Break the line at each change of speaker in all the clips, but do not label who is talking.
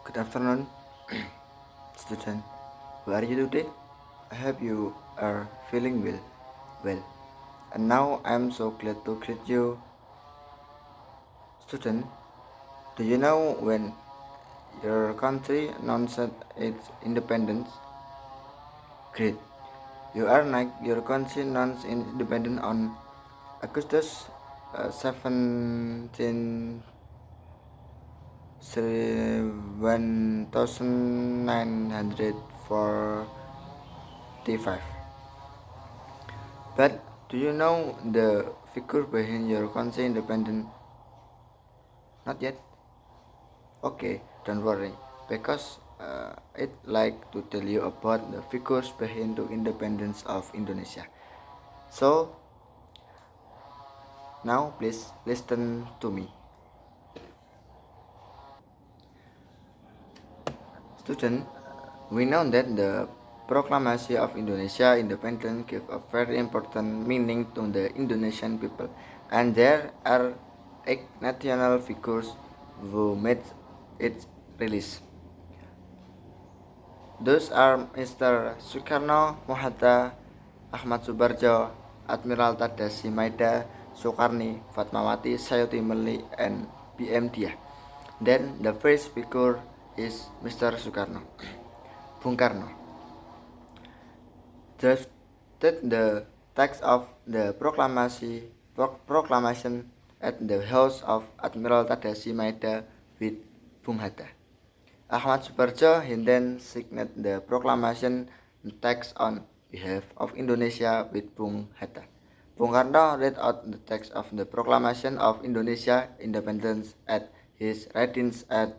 Good afternoon, student. How are you today? I hope you are feeling well. Well, and now I'm so glad to greet you, student. Do you know when your country announced its independence? Great. You are like your country announced its independence on August 17, 1945. But do you know the figure behind your country independence? Not yet? Okay, don't worry, because I'd like to tell you about the figures behind the independence of Indonesia. So, now please listen to me. Student, we know that the Proclamation of Indonesia Independence gave a very important meaning to the Indonesian people, and there are 8 national figures who made its release. Those are Mr. Soekarno, Mohatta, Ahmad Subarjo, Admiral Tadasi Maida, Soekarni, Fatmawati, Sayuti Meli, and BM Dia. Then the first figure is Mr. Soekarno. Bung Karno drafted the text of the proclamation at the house of Admiral Tadasi Maida with Bung Hatta. Ahmad Subarjo then signed the proclamation text on behalf of Indonesia with Bung Hatta. Bung Karno read out the text of the Proclamation of Indonesia Independence at his residence at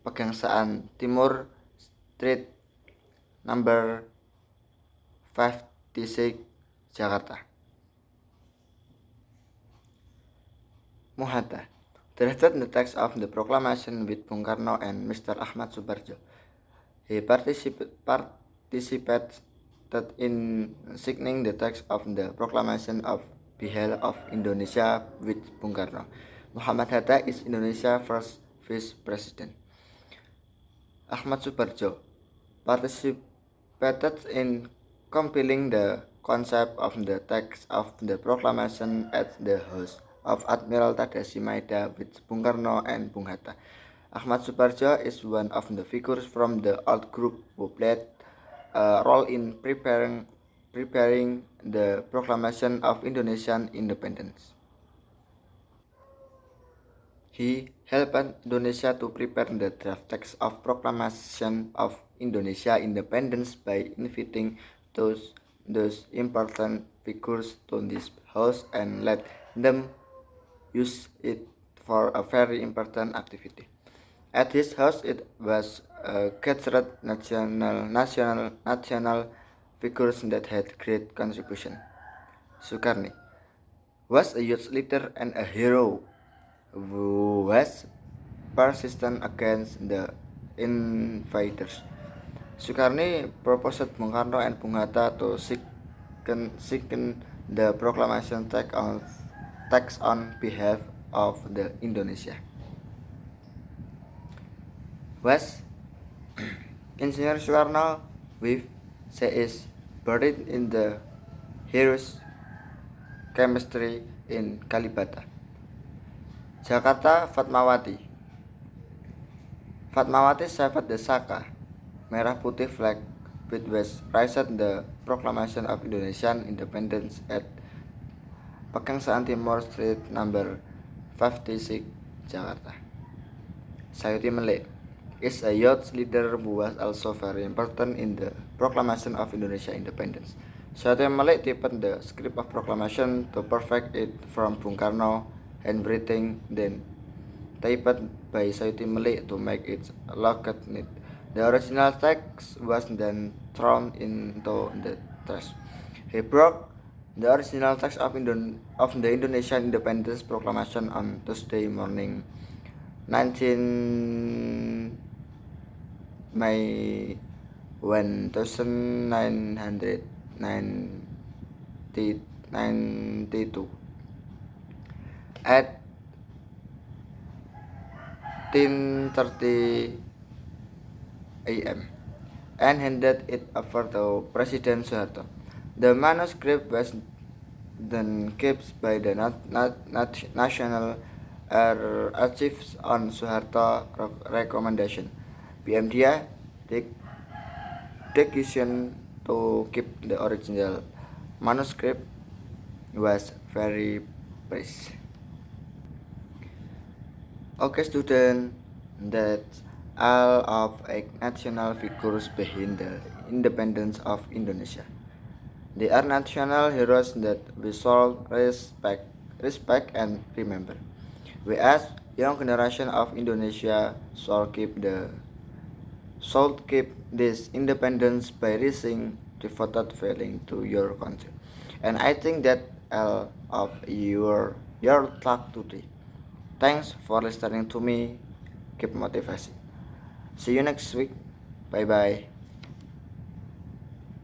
Pegangsaan Timur Street number 56, Jakarta. Mohatta drafted the text of the proclamation with Bung Karno and Mr. Ahmad Subarjo. He participated in signing the text of the proclamation of behalf of Indonesia with Bung Karno. Muhammad Hatta is Indonesia's first vice president. Ahmad Subarjo participated in compiling the concept of the text of the proclamation at the house of Admiral Tadasi Maida with Bung Karno and Bung Hatta. Ahmad Subarjo is one of the figures from the old group who played a role in preparing the proclamation of Indonesian independence. He helped Indonesia to prepare the draft text of Proclamation of Indonesia Independence by inviting those important figures to this house and let them use it for a very important activity. At his house, it was gathered national figures that had great contribution. Sukarni was a youth leader and a hero who was persistent against the invaders. Sukarni proposed Bung Karno and Bung Hatta to sign the proclamation text on behalf of the Indonesia. Was Engineer Soekarno with is buried in the Heroes Chemistry in Kalibata. Jakarta, Fatmawati saved the Saka Merah Putih flag which was raised the proclamation of Indonesian independence at Pegangsaan Timur Street number 56, Jakarta. Sayuti Mele is a youth leader who was also very important in the proclamation of Indonesia independence. Sayuti Mele typed the script of proclamation to perfect it from Bung Karno handwriting, then typed by Sayuti Mele to make it looked neat. The original text was then thrown into the trash. He broke the original text of the Indonesian Independence Proclamation on Tuesday morning, 19 May 1992 at 10:30 a.m. and handed it over to President Suharto. The manuscript was then kept by the National Archives on Suharto recommendation. PMDA decision to keep the original manuscript was very precise. Okay, student, that's all of national figures behind the independence of Indonesia. They are national heroes that we should respect and remember. We as young generation of Indonesia should keep this independence by risking devoted feeling to your country. And I think that all of your talk today. Thanks for listening to me. Keep motivation. See you next week. Bye bye.